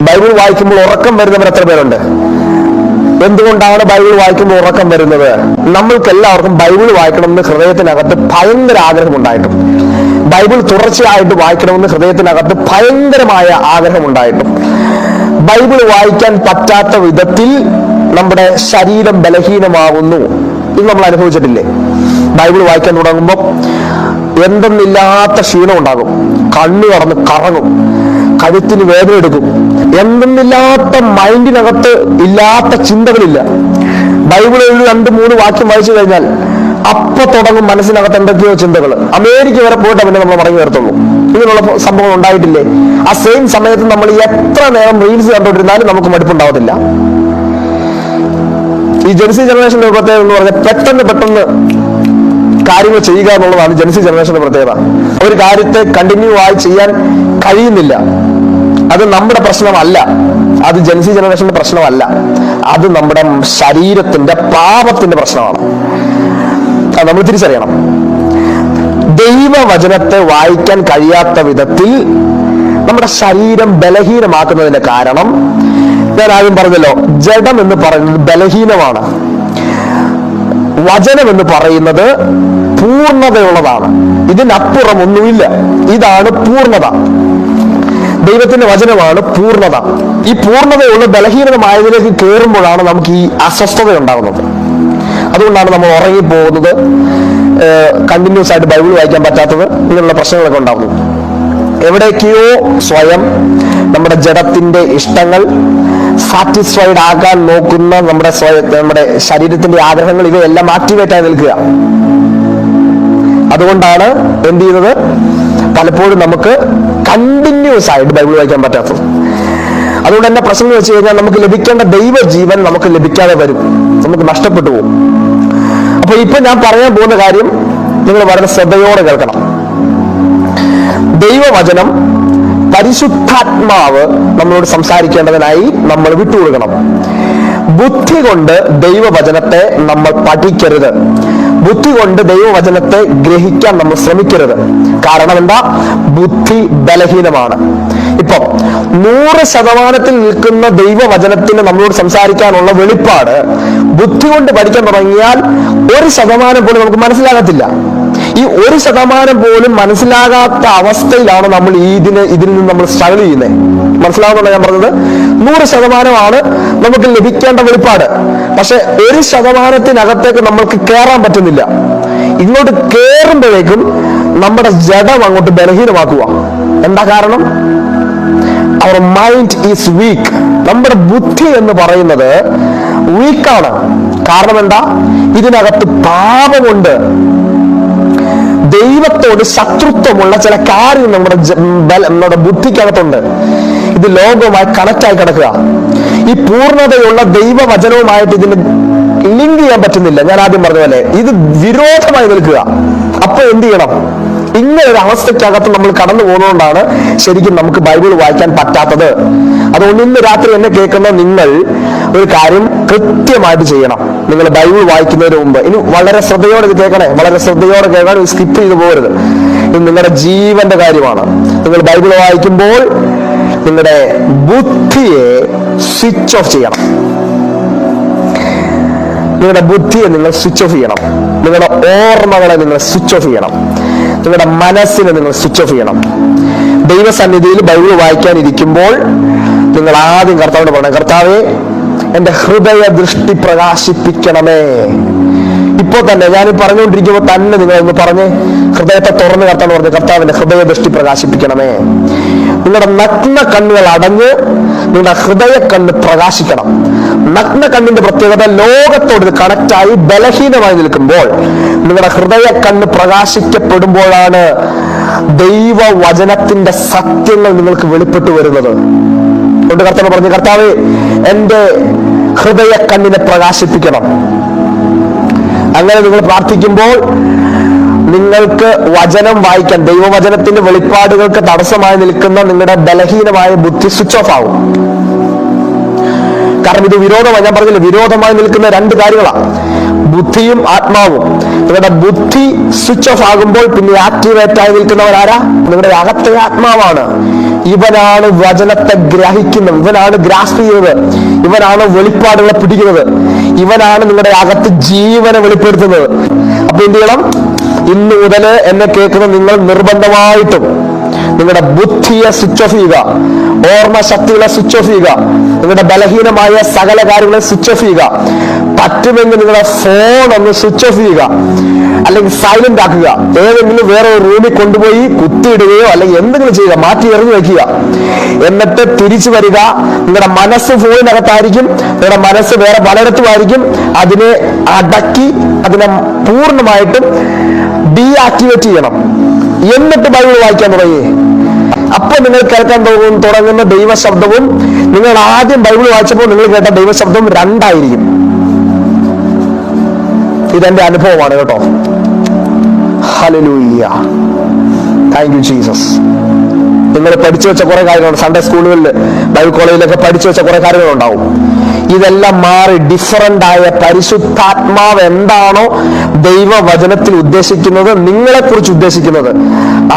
Bible വായിക്കുമ്പോൾ ഉറക്കം വരുന്നവർ എത്ര പേരുണ്ട്? എന്തുകൊണ്ടാണ് ബൈബിൾ വായിക്കുമ്പോൾ ഉറക്കം വരുന്നത്? നമ്മൾക്ക് എല്ലാവർക്കും ബൈബിൾ വായിക്കണമെന്ന് ഹൃദയത്തിനകത്ത് ഭയങ്കര ആഗ്രഹമുണ്ടായിട്ടും, ബൈബിൾ തുടർച്ചയായിട്ട് വായിക്കണമെന്ന് ഹൃദയത്തിനകത്ത് ഭയങ്കരമായ ആഗ്രഹമുണ്ടായിട്ടും, ബൈബിൾ വായിക്കാൻ പറ്റാത്ത വിധത്തിൽ നമ്മുടെ ശരീരം ബലഹീനമാകുന്നു. ഇത് നമ്മൾ അനുഭവിച്ചിട്ടില്ലേ? ബൈബിൾ വായിക്കാൻ തുടങ്ങുമ്പോൾ എന്തെന്നില്ലാത്ത ക്ഷീണം ഉണ്ടാകും, കണ്ണു കടന്ന് കറങ്ങും, കഴുത്തിന് വേദന എടുക്കും, എന്തെന്നില്ലാത്ത മൈൻഡിനകത്ത് ഇല്ലാത്ത ചിന്തകളില്ല. ബൈബിളിൽ 2-3 വാക്യം വായിച്ചു കഴിഞ്ഞാൽ അപ്പൊ തുടങ്ങും മനസ്സിനകത്ത് എന്തൊക്കെയോ ചിന്തകൾ. അമേരിക്ക വരെ പോയിട്ട് പിന്നെ നമ്മൾ മടങ്ങി വരത്തുള്ളൂ. ഇങ്ങനെയുള്ള സംഭവം ഉണ്ടായിട്ടില്ലേ? ആ സെയിം സമയത്ത് നമ്മൾ എത്ര നേരം റീൽസ് കണ്ടുകൊണ്ടിരുന്നാലും നമുക്ക് മടുപ്പുണ്ടാവത്തില്ല. ഈ ജെൻസി ജനറേഷന്റെ പ്രത്യേകത എന്ന് പറഞ്ഞാൽ പെട്ടെന്ന് കാര്യങ്ങൾ ചെയ്യുക എന്നുള്ളതാണ് ജെൻസി ജനറേഷന്റെ പ്രത്യേകത. ഒരു കാര്യത്തെ കണ്ടിന്യൂ ആയി ചെയ്യാൻ കഴിയുന്നില്ല. അത് നമ്മുടെ പ്രശ്നമല്ല, അത് ജെൻസി ജനറേഷന്റെ പ്രശ്നമല്ല, അത് നമ്മുടെ ശരീരത്തിന്റെ പാപത്തിന്റെ പ്രശ്നമാണ്. അത് നമ്മൾ തിരിച്ചറിയണം. ദൈവവചനത്തെ വായിക്കാൻ കഴിയാത്ത വിധത്തിൽ നമ്മുടെ ശരീരം ബലഹീനമാക്കുന്നതിന്റെ കാരണം ഞാൻ ആദ്യം പറഞ്ഞല്ലോ, ജഡം എന്ന് പറയുന്നത് ബലഹീനമാണ്, വചനം എന്ന് പറയുന്നത് പൂർണ്ണതയുള്ളതാണ്. ഇതിനപ്പുറം ഒന്നുമില്ല. ഇതാണ് പൂർണ്ണത. ദൈവത്തിന്റെ വചനമാണ് പൂർണ്ണത. ഈ പൂർണ്ണതയുള്ള ബലഹീനമായതിലേക്ക് കയറുമ്പോഴാണ് നമുക്ക് ഈ അസ്വസ്ഥത ഉണ്ടാകുന്നത്. അതുകൊണ്ടാണ് നമ്മൾ ഉറങ്ങിപ്പോകുന്നത്, കണ്ടിന്യൂസ് ആയിട്ട് ബൈബിൾ വായിക്കാൻ പറ്റാത്തത്, ഇങ്ങനെയുള്ള പ്രശ്നങ്ങളൊക്കെ ഉണ്ടാകുന്നത്. എവിടേക്കോ സ്വയം നമ്മുടെ ജഡത്തിന്റെ ഇഷ്ടങ്ങൾ സാറ്റിസ്ഫൈഡ് ആകാൻ നോക്കുന്ന നമ്മുടെ ശരീരത്തിന്റെ ആഗ്രഹങ്ങൾ ഇവയെല്ലാം ആക്ടിവേറ്റ് ആയി നിൽക്കുക. അതുകൊണ്ടാണ് എന്ത് ചെയ്യുന്നത്, പലപ്പോഴും നമുക്ക് കണ്ടിന്യൂസ് ആയിട്ട് ബൈബിൾ വായിക്കാൻ പറ്റാത്തത്. അതുകൊണ്ട് തന്നെ പ്രശ്നം വെച്ച് കഴിഞ്ഞാൽ നമുക്ക് ലഭിക്കേണ്ട ദൈവജീവൻ നമുക്ക് ലഭിക്കാതെ വരും, നമുക്ക് നഷ്ടപ്പെട്ടു പോകും. അപ്പൊ ഇപ്പൊ ഞാൻ പറയാൻ പോകുന്ന കാര്യം നിങ്ങൾ വളരെ ശ്രദ്ധയോടെ കേൾക്കണം. ദൈവവചനം പരിശുദ്ധാത്മാവ് നമ്മളോട് സംസാരിക്കേണ്ടതിനായി നമ്മൾ വിട്ടുകൊടുക്കണം. ബുദ്ധി കൊണ്ട് ദൈവവചനത്തെ നമ്മൾ പഠിക്കരുത്. ബുദ്ധി കൊണ്ട് ദൈവവചനത്തെ ഗ്രഹിക്കാൻ നമ്മൾ ശ്രമിക്കരുത്. കാരണം എന്താ? ബുദ്ധി ബലഹീനമാണ്. ഇപ്പം 100% നിൽക്കുന്ന ദൈവവചനത്തിന് നമ്മളോട് സംസാരിക്കാനുള്ള വെളിപ്പാട് ബുദ്ധി കൊണ്ട് പഠിക്കാൻ തുടങ്ങിയാൽ 1% പോലും നമുക്ക് മനസ്സിലാകത്തില്ല. ഈ 1% പോലും മനസ്സിലാകാത്ത അവസ്ഥയിലാണ് നമ്മൾ ഇതിൽ നിന്ന് നമ്മൾ സ്ട്രഗിൾ ചെയ്യുന്നത്. മനസ്സിലാവുന്ന ഞാൻ പറഞ്ഞത്, 100% നമുക്ക് ലഭിക്കേണ്ട വെളിപ്പാട്. പക്ഷെ 1%-നകത്തേക്ക് നമ്മൾക്ക് കയറാൻ പറ്റുന്നില്ല. ഇങ്ങോട്ട് കയറുമ്പോഴേക്കും നമ്മുടെ ജഡം അങ്ങോട്ട് ബലഹീനമാക്കുക. എന്താ കാരണം? അവർ മൈൻഡ് ഈസ് വീക്ക്. നമ്മുടെ ബുദ്ധി എന്ന് പറയുന്നത് വീക്കാണ്. കാരണം എന്താ? ഇതിനകത്ത് പാപമുണ്ട്. ദൈവത്തോട് ശത്രുത്വമുള്ള ചില കാര്യം നമ്മുടെ ബുദ്ധിക്കകത്തുണ്ട്. ഇത് ലോകവുമായി കണക്റ്റായി കിടക്കുക. ഈ പൂർണ്ണതയുള്ള ദൈവവചനവുമായിട്ട് ഇതിന് ലിങ്ക് ചെയ്യാൻ പറ്റുന്നില്ല. ഞാൻ ആദ്യം പറഞ്ഞ പോലെ ഇത് വിരോധമായി നിൽക്കുക. അപ്പൊ എന്ത് ചെയ്യണം? ഇങ്ങനെ ഒരു അവസ്ഥയ്ക്കകത്ത് നമ്മൾ കടന്നു പോകുന്നതുകൊണ്ടാണ് ശരിക്കും നമുക്ക് ബൈബിൾ വായിക്കാൻ പറ്റാത്തത്. അതുകൊണ്ട് ഇന്ന് രാത്രി എന്നെ കേൾക്കുന്ന നിങ്ങൾ ഒരു കാര്യം കൃത്യമായിട്ട് ചെയ്യണം. നിങ്ങൾ ബൈബിൾ വായിക്കുന്നതിന് മുമ്പ് ഇനി വളരെ ശ്രദ്ധയോടെ ഇത് കേൾക്കണേ, വളരെ ശ്രദ്ധയോടെ കേൾക്കാൻ, സ്കിപ്പ് ചെയ്തു പോകരുത്. ഇത് നിങ്ങളുടെ ജീവന്റെ കാര്യമാണ്. നിങ്ങൾ ബൈബിൾ വായിക്കുമ്പോൾ നിങ്ങളുടെ ബുദ്ധിയെ സ്വിച്ച് ഓഫ് ചെയ്യണം. നിങ്ങളുടെ ബുദ്ധിയെ നിങ്ങൾ സ്വിച്ച് ഓഫ് ചെയ്യണം. നിങ്ങളുടെ ഓർമ്മകളെ നിങ്ങൾ സ്വിച്ച് ഓഫ് ചെയ്യണം. നിങ്ങളുടെ മനസ്സിനെ നിങ്ങൾ സ്വിച്ച് ഓഫ് ചെയ്യണം. ദൈവസന്നിധിയിൽ ബൈബിൾ വായിക്കാനിരിക്കുമ്പോൾ നിങ്ങൾ ആദ്യം കർത്താവിനോട് പറയണം, കർത്താവേ, എന്റെ ഹൃദയ ദൃഷ്ടി പ്രകാശിപ്പിക്കണമേ. ഇപ്പോ തന്നെ ഞാൻ പറഞ്ഞുകൊണ്ടിരിക്കുമ്പോൾ തന്നെ നിങ്ങൾ ഒന്ന് പറഞ്ഞ് ഹൃദയത്തെ തുറന്ന് കർത്താവ് പറഞ്ഞു, കർത്താവിന്റെ ഹൃദയ ദൃഷ്ടി പ്രകാശിപ്പിക്കണമേ. നിങ്ങളുടെ നഗ്ന കണ്ണുകൾ അടഞ്ഞ് നിങ്ങളുടെ ഹൃദയ കണ്ണ് പ്രകാശിക്കണം. നഗ്ന കണ്ണിന്റെ പ്രത്യേകത ലോകത്തോട് കണക്റ്റായി ബലഹീനമായി നിൽക്കുമ്പോൾ നിങ്ങളുടെ ഹൃദയ കണ്ണ് പ്രകാശിക്കപ്പെടുമ്പോഴാണ് ദൈവവചനത്തിന്റെ സത്യങ്ങൾ നിങ്ങൾക്ക് വെളിപ്പെട്ടു വരുന്നത്. അതുകൊണ്ട് കർത്താവ് പറഞ്ഞു, കർത്താവേ, എന്റെ ഹൃദയ കണ്ണിനെ പ്രകാശിപ്പിക്കണം. അങ്ങനെ നിങ്ങൾ പ്രാർത്ഥിക്കുമ്പോൾ നിങ്ങൾക്ക് വചനം വായിക്കാൻ, ദൈവവചനത്തിന്റെ വെളിപ്പാടുകൾക്ക് തടസ്സമായി നിൽക്കുന്ന നിങ്ങളുടെ ബലഹീനമായ ബുദ്ധി സ്വിച്ച് ഓഫ് ആവും. കാരണം ഇത് വിരോധമായി, ഞാൻ പറഞ്ഞില്ല, വിരോധമായി നിൽക്കുന്ന രണ്ട് കാര്യങ്ങളാണ്, ബുദ്ധിയും ആത്മാവും. നിങ്ങളുടെ ബുദ്ധി സ്വിച്ച് ഓഫ് ആകുമ്പോൾ പിന്നെ ആക്ടിവേറ്റ് ആയി നിൽക്കുന്നവരാരാ? നിങ്ങളുടെ അകത്തെ ആത്മാവാണ്. ഇവനാണ് വചനത്തെ ഗ്രഹിക്കുന്നത്, ഇവനാണ് ഗ്രാസ്പ് ചെയ്യുന്നത്, ഇവനാണ് വെളിപ്പാടുകളെ പിടിക്കുന്നത്, ഇവനാണ് നിങ്ങളുടെ അകത്ത് ജീവനെ വെളിപ്പെടുത്തുന്നത്. അപ്പൊ എന്ത് ചെയ്യണം? ഇന്ന് മുതൽ എന്നെ കേൾക്കുന്ന നിങ്ങൾ നിർബന്ധമായിട്ടും നിങ്ങളുടെ ബുദ്ധിയെ സ്വിച്ച് ഓഫ് ചെയ്യുക, ഓർമ്മ ശക്തികളെ സ്വിച്ച് ഓഫ് ചെയ്യുക, നിങ്ങളുടെ ബലഹീനമായ സകല കാര്യങ്ങളെ സ്വിച്ച് ഓഫ് ചെയ്യുക. പറ്റുമെങ്കിൽ നിങ്ങളുടെ ഫോൺ ഒന്ന് സ്വിച്ച് ഓഫ് ചെയ്യുക, അല്ലെങ്കിൽ സൈലന്റ് ആക്കുക. ഏതെങ്കിലും വേറെ ഒരു റൂമിൽ കൊണ്ടുപോയി കുത്തിയിടുകയോ അല്ലെങ്കിൽ എന്തെങ്കിലും ചെയ്യുക, മാറ്റി എറിഞ്ഞു വെക്കുക. എന്നിട്ട് തിരിച്ചു വരിക. നിങ്ങളുടെ മനസ്സ് ഫോണിനകത്തായിരിക്കും, നിങ്ങളുടെ മനസ്സ് വേറെ പലയിടത്തുമായിരിക്കും. അതിനെ അടക്കി അതിനെ പൂർണ്ണമായിട്ടും ഡീആക്ടിവേറ്റ് ചെയ്യണം. എന്നിട്ട് ബൈബിൾ വായിക്കാൻ തുടങ്ങി. അപ്പൊ നിങ്ങൾ കേൾക്കാൻ തുടങ്ങുന്ന ദൈവശബ്ദവും നിങ്ങൾ ആദ്യം ബൈബിൾ വായിച്ചപ്പോൾ നിങ്ങൾ കേട്ട ദൈവശബ്ദവും രണ്ടായിരിക്കും. ഇതെന്റെ അനുഭവമാണ് കേട്ടോ. Hallelujah, thank you Jesus. നിങ്ങൾ പഠിച്ചു വെച്ച കുറെ കാര്യങ്ങളുണ്ട്, സൺഡേ സ്കൂളുകളിൽ ബൈബിൾ കോളേജിലൊക്കെ പഠിച്ചു വെച്ച കുറെ കാര്യങ്ങളുണ്ടാവും. ഇതെല്ലാം മാറി ഡിഫറന്റ് ആയ പരിശുദ്ധാത്മാവ് എന്താണോ ദൈവവചനത്തിൽ ഉദ്ദേശിക്കുന്നത്, നിങ്ങളെ കുറിച്ച് ഉദ്ദേശിക്കുന്നത്,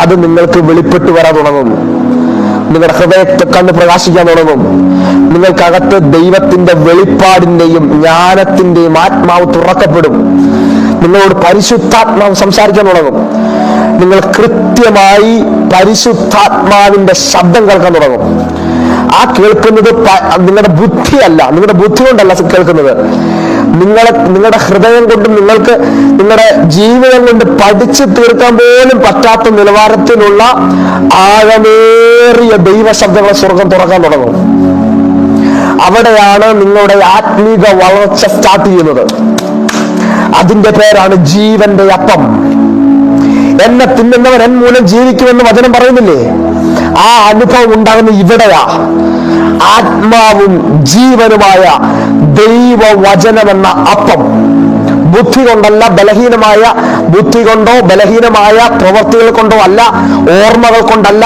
അത് നിങ്ങൾക്ക് വെളിപ്പെട്ടു വരാൻ തുടങ്ങും. നിങ്ങളുടെ ഹൃദയത്തെ കണ്ട് പ്രകാശിക്കാൻ തുടങ്ങും. നിങ്ങൾക്കകത്ത് ദൈവത്തിന്റെ വെളിപ്പാടിന്റെയും ജ്ഞാനത്തിന്റെയും ആത്മാവ് തുറക്കപ്പെടും. നിങ്ങളോട് പരിശുദ്ധാത്മാവ് സംസാരിക്കാൻ തുടങ്ങും. നിങ്ങൾ കൃത്യമായി പരിശുദ്ധാത്മാവിന്റെ ശബ്ദം കേൾക്കാൻ തുടങ്ങും. ആ കേൾക്കുന്നത് നിങ്ങളുടെ ബുദ്ധിയല്ല, നിങ്ങളുടെ ബുദ്ധി കൊണ്ടല്ല കേൾക്കുന്നത്, നിങ്ങളുടെ ഹൃദയം കൊണ്ടും നിങ്ങൾക്ക് നിങ്ങളുടെ ജീവിതം കൊണ്ട് പഠിച്ചു തീർക്കാൻ പോലും പറ്റാത്ത നിലവാരത്തിലുള്ള ആഴമേറിയ ദൈവശബ്ദങ്ങളെ സ്വർഗം തുറക്കാൻ തുടങ്ങും. അവിടെയാണ് നിങ്ങളുടെ ആത്മീക വളർച്ച സ്റ്റാർട്ട് ചെയ്യുന്നത്. അതിന്റെ പേരാണ് ജീവന്റെ അപ്പം. എന്നെ തിന്നുന്നവൻ എൻ മൂലം ജീവിക്കുമെന്ന് വചനം പറയുന്നില്ലേ? ആ അനുഭവം ഉണ്ടാകുന്ന ഇവിടെയാ. ആത്മാവും ജീവനുമായ ദൈവവചനമെന്ന അപ്പം. ബുദ്ധി കൊണ്ടല്ല, ബലഹീനമായ ബുദ്ധി കൊണ്ടോ ബലഹീനമായ പ്രവൃത്തികൾ കൊണ്ടോ അല്ല, ഓർമ്മകൾ കൊണ്ടല്ല,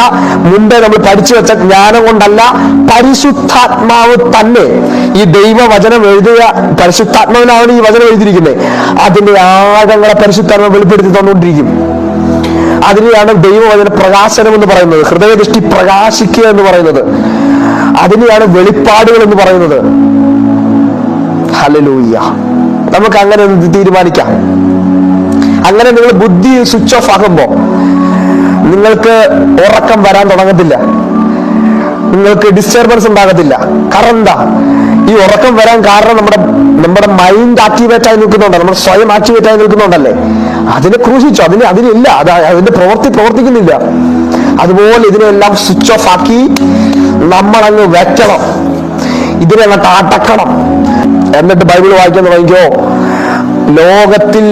മുമ്പേ നമ്മൾ പഠിച്ചു വെച്ച ജ്ഞാനം കൊണ്ടല്ല, പരിശുദ്ധാത്മാവ് തന്നെ. ഈ ദൈവവചനം എഴുതിയ പരിശുദ്ധാത്മാവിനാണ് ഈ വചനം എഴുതിയിരിക്കുന്നത്. അതിന്റെ ആഴങ്ങളെ പരിശുദ്ധാത്മാവ് വെളിപ്പെടുത്തി തന്നുകൊണ്ടിരിക്കും. അതിനെയാണ് ദൈവവചന പ്രകാശനം എന്ന് പറയുന്നത്, ഹൃദയദൃഷ്ടി പ്രകാശിക്കുക എന്ന് പറയുന്നത്. അതിനെയാണ് വെളിപ്പാടുകൾ എന്ന് പറയുന്നത്. ഹല്ലേലൂയ. നമുക്ക് അങ്ങനെ തീരുമാനിക്കാം. അങ്ങനെ നിങ്ങൾ ബുദ്ധി സ്വിച്ച് ഓഫ് ആകുമ്പോ നിങ്ങൾക്ക് ഉറക്കം വരാൻ തുടങ്ങത്തില്ല, നിങ്ങൾക്ക് ഡിസ്റ്റർബൻസ് ഉണ്ടാകത്തില്ല. കാരണം എന്താ? ഈ ഉറക്കം വരാൻ കാരണം നമ്മുടെ മൈൻഡ് ആക്ടിവേറ്റ് ആയി നിൽക്കുന്നുണ്ട്, നമ്മൾ സ്വയം ആക്ടിവേറ്റ് ആയി നിൽക്കുന്നുണ്ടല്ലേ. അതിനെ ക്രൂശിച്ചോ, അതിനില്ല, അതിന്റെ പ്രവർത്തിക്കുന്നില്ല. അതുപോലെ ഇതിനെല്ലാം സ്വിച്ച് ഓഫ് ആക്കി നമ്മളങ്ങ് വെക്കണം, ഇതിനങ്ങോട്ട് അടക്കണം. എന്നിട്ട് ബൈബിൾ വായിക്കാൻ തുടങ്ങിക്കോ. ലോകത്തിൽ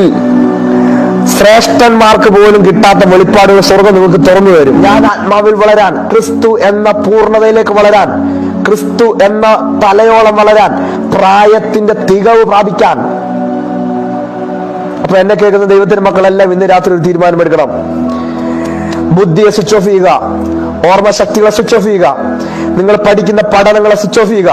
ശ്രേഷ്ഠന്മാർക്ക് പോലും കിട്ടാത്ത വെളിപ്പാടുകൾ സ്വർഗം നിങ്ങൾക്ക് തുറന്നു തരും. ഞാൻ ആത്മാവിൽ വളരാൻ, ക്രിസ്തു എന്ന പൂർണ്ണതയിലേക്ക് വളരാൻ, ക്രിസ്തു എന്ന തലയോളം വളരാൻ, പ്രായത്തിന്റെ തികവ് പ്രാപിക്കാൻ. അപ്പൊ എന്നെ കേൾക്കുന്ന ദൈവത്തിന്റെ മക്കളെല്ലാം ഇന്ന് രാത്രി ഒരു തീരുമാനമെടുക്കണം. ബുദ്ധിയെ സ്വിച്ച് ഓഫ് ചെയ്യുക, ഓർമ്മശക്തികളെ സ്വിച്ച് ഓഫ് ചെയ്യുക, നിങ്ങൾ പഠിക്കുന്ന പഠനങ്ങളെ സ്വിച്ച് ഓഫ് ചെയ്യുക.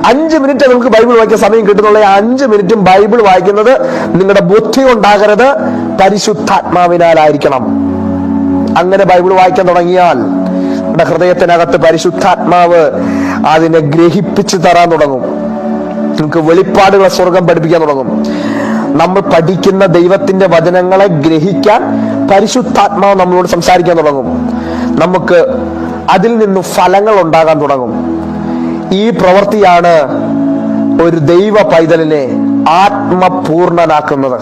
5 മിനിറ്റ് നിങ്ങൾക്ക് ബൈബിൾ വായിക്കാൻ സമയം കിട്ടുന്നുള്ള 5 മിനിറ്റും ബൈബിൾ വായിക്കുന്നത് നിങ്ങളുടെ ബുദ്ധി കൊണ്ടാകരുത്, പരിശുദ്ധാത്മാവിനാലായിരിക്കണം. അങ്ങനെ ബൈബിൾ വായിക്കാൻ തുടങ്ങിയാൽ നമ്മുടെ ഹൃദയത്തിനകത്ത് പരിശുദ്ധാത്മാവ് അതിനെ ഗ്രഹിപ്പിച്ചു തരാൻ തുടങ്ങും. നിങ്ങൾക്ക് വെളിപ്പാടുകളെ സ്വർഗം പഠിപ്പിക്കാൻ തുടങ്ങും. നമ്മൾ പഠിക്കുന്ന ദൈവത്തിന്റെ വചനങ്ങളെ ഗ്രഹിക്കാൻ പരിശുദ്ധാത്മാവ് നമ്മളോട് സംസാരിക്കാൻ തുടങ്ങും. നമുക്ക് അതിൽ നിന്നും ഫലങ്ങൾ ഉണ്ടാകാൻ തുടങ്ങും. ഈ പ്രവൃത്തിയാണ് ഒരു ദൈവ പൈതലിനെ ആത്മപൂർണനാക്കുന്നത്.